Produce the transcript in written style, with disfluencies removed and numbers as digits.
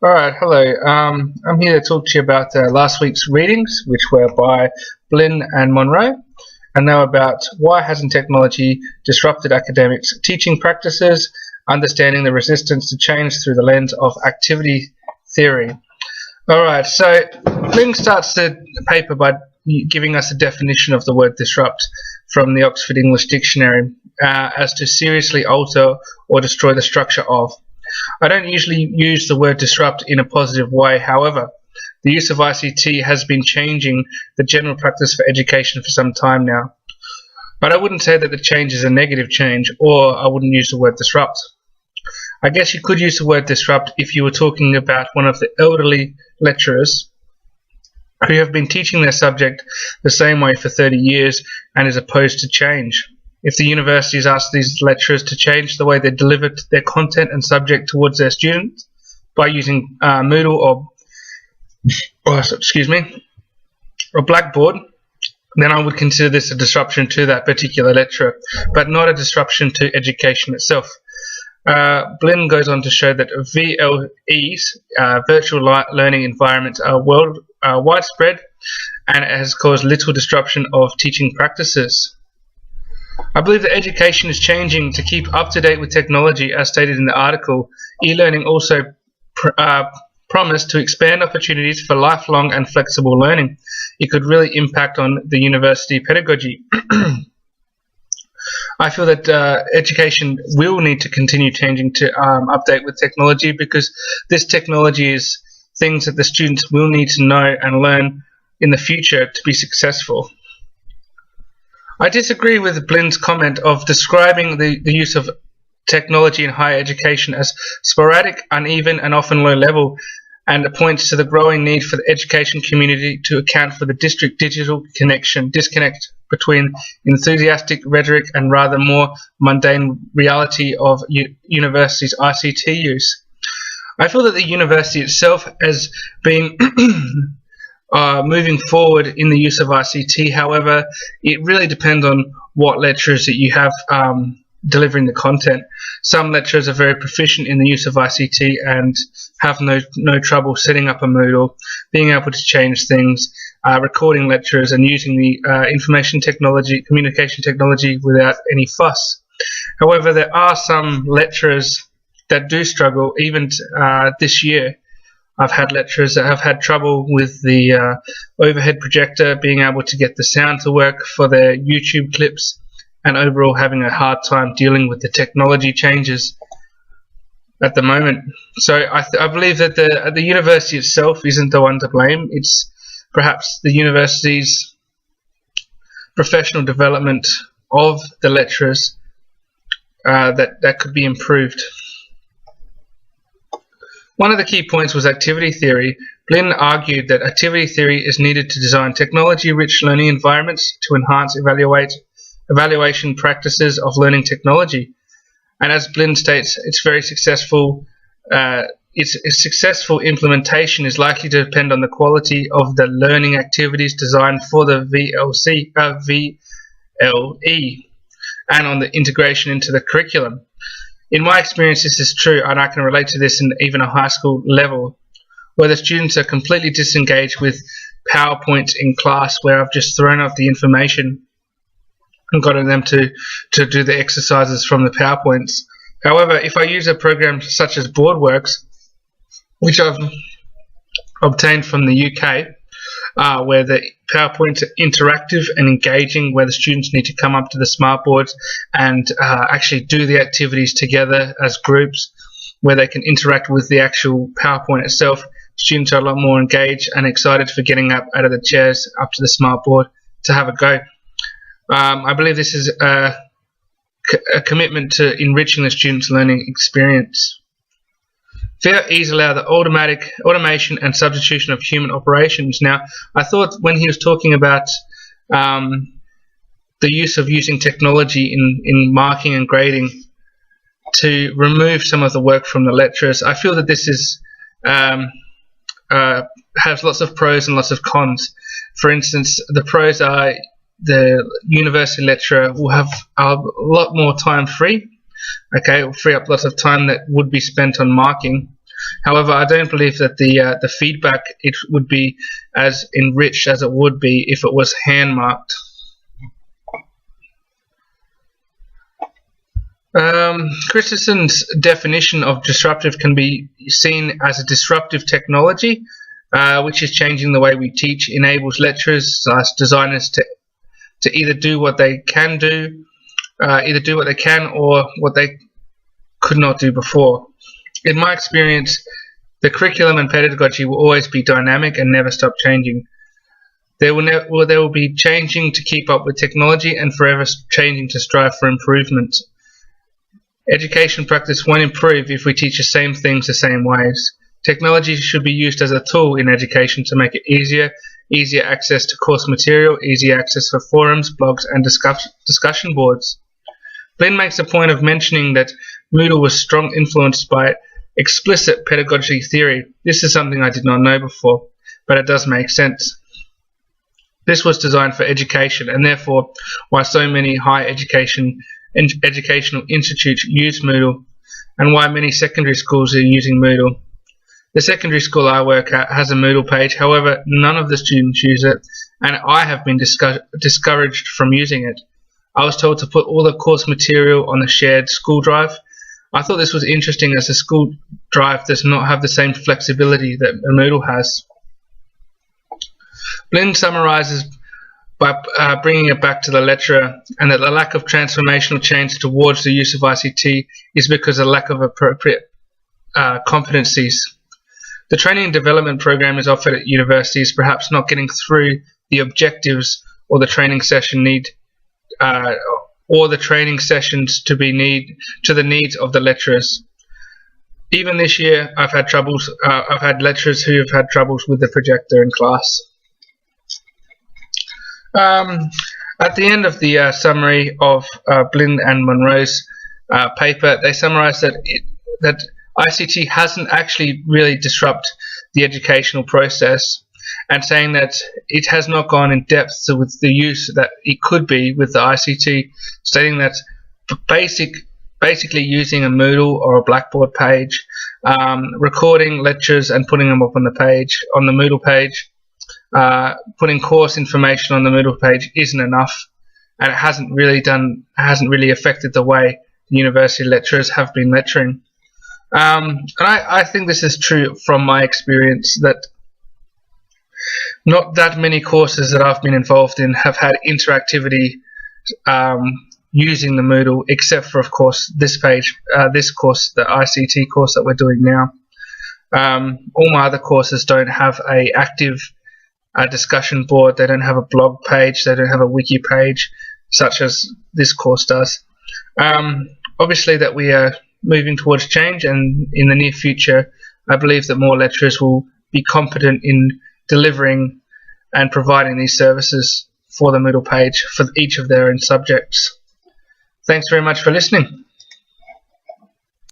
Alright, hello. I'm here to talk to you about last week's readings, which were by Blin and Munro, and now about why hasn't technology disrupted academics' teaching practices, understanding the resistance to change through the lens of activity theory. Alright, so Blin starts the paper by giving us a definition of the word disrupt from the Oxford English Dictionary as to seriously alter or destroy the structure of. I don't usually use the word disrupt in a positive way. However, the use of ICT has been changing the general practice for education for some time now. But I wouldn't say that the change is a negative change, or I wouldn't use the word disrupt. I guess you could use the word disrupt if you were talking about one of the elderly lecturers who have been teaching their subject the same way for 30 years and is opposed to change. If the universities ask these lecturers to change the way they deliver their content and subject towards their students by using Moodle or Blackboard, then I would consider this a disruption to that particular lecturer, but not a disruption to education itself. Blin goes on to show that VLEs, virtual learning environments, are widespread and it has caused little disruption of teaching practices. I believe that education is changing to keep up to date with technology, as stated in the article. E-learning also promised to expand opportunities for lifelong and flexible learning. It could really impact on the university pedagogy. I feel that education will need to continue changing to update with technology, because this technology is things that the students will need to know and learn in the future to be successful. I disagree with Blin's comment of describing the use of technology in higher education as sporadic, uneven, and often low level, and it points to the growing need for the education community to account for the digital disconnect between enthusiastic rhetoric and rather more mundane reality of universities' ICT use. I feel that the university itself has been moving forward in the use of ICT. However, it really depends on what lecturers that you have delivering the content. Some lecturers are very proficient in the use of ICT and have no trouble setting up a Moodle, being able to change things, recording lectures and using the information technology, communication technology without any fuss. However, there are some lecturers that do struggle. Even this year, I've had lecturers that have had trouble with the overhead projector, being able to get the sound to work for their YouTube clips, and overall having a hard time dealing with the technology changes at the moment. So I believe that the university itself isn't the one to blame. It's perhaps the university's professional development of the lecturers that could be improved. One of the key points was activity theory. Blin argued that activity theory is needed to design technology-rich learning environments to enhance evaluation practices of learning technology. And as Blin states, its very successful successful implementation is likely to depend on the quality of the learning activities designed for the VLE and on the integration into the curriculum. In my experience, this is true, and I can relate to this in even a high school level, where the students are completely disengaged with PowerPoint in class, where I've just thrown out the information and gotten them to do the exercises from the PowerPoints. However, if I use a program such as BoardWorks, which I've obtained from the UK, where the PowerPoints are interactive and engaging, where the students need to come up to the smartboards and actually do the activities together as groups, where they can interact with the actual PowerPoint itself. Students are a lot more engaged and excited for getting up out of the chairs up to the smartboard to have a go. I believe this is a commitment to enriching the students' learning experience. VLEs allow the automation and substitution of human operations. Now, I thought when he was talking about the use of using technology in marking and grading to remove some of the work from the lecturers, I feel that this is has lots of pros and lots of cons. For instance, the pros are the university lecturer will have a lot more time free. Okay, it will free up lots of time that would be spent on marking. However, I don't believe that the feedback it would be as enriched as it would be if it was hand marked. Christensen's definition of disruptive can be seen as a disruptive technology, which is changing the way we teach, enables lecturers, designers to either do what they can do, or what they could not do before. In my experience, the curriculum and pedagogy will always be dynamic and never stop changing. They will be changing to keep up with technology and forever changing to strive for improvement. Education practice won't improve if we teach the same things the same ways. Technology should be used as a tool in education to make it easier access to course material, easier access for forums, blogs, and discussion boards. Blin makes a point of mentioning that Moodle was strongly influenced by explicit pedagogy theory. This is something I did not know before, but it does make sense. This was designed for education, and therefore why so many higher educational institutes use Moodle, and why many secondary schools are using Moodle. The secondary school I work at has a Moodle page, however none of the students use it, and I have been discouraged from using it. I was told to put all the course material on the shared school drive. I thought this was interesting, as the school drive does not have the same flexibility that a Moodle has. Blin summarizes by bringing it back to the lecturer, and that the lack of transformational change towards the use of ICT is because of lack of appropriate competencies. The training and development program is offered at universities, perhaps not getting through the objectives or the training session sessions to the needs of the lecturers. Even this year, I've had lecturers who have had troubles with the projector in class. At the end of the summary of Blin and Munro's paper, they summarised that ICT hasn't actually really disrupted the educational process, and saying that it has not gone in depth with the use that it could be with the ICT, stating that basically using a Moodle or a Blackboard page, recording lectures and putting them up on the Moodle page, putting course information on the Moodle page isn't enough, and it hasn't really affected the way the university lecturers have been lecturing. And I think this is true from my experience, that not that many courses that I've been involved in have had interactivity using the Moodle, except for, of course, this course, the ICT course that we're doing now. All my other courses don't have a active discussion board, they don't have a blog page, they don't have a wiki page, such as this course does. Obviously that we are moving towards change, and in the near future I believe that more lecturers will be competent in delivering and providing these services for the Moodle page for each of their own subjects. Thanks very much for listening.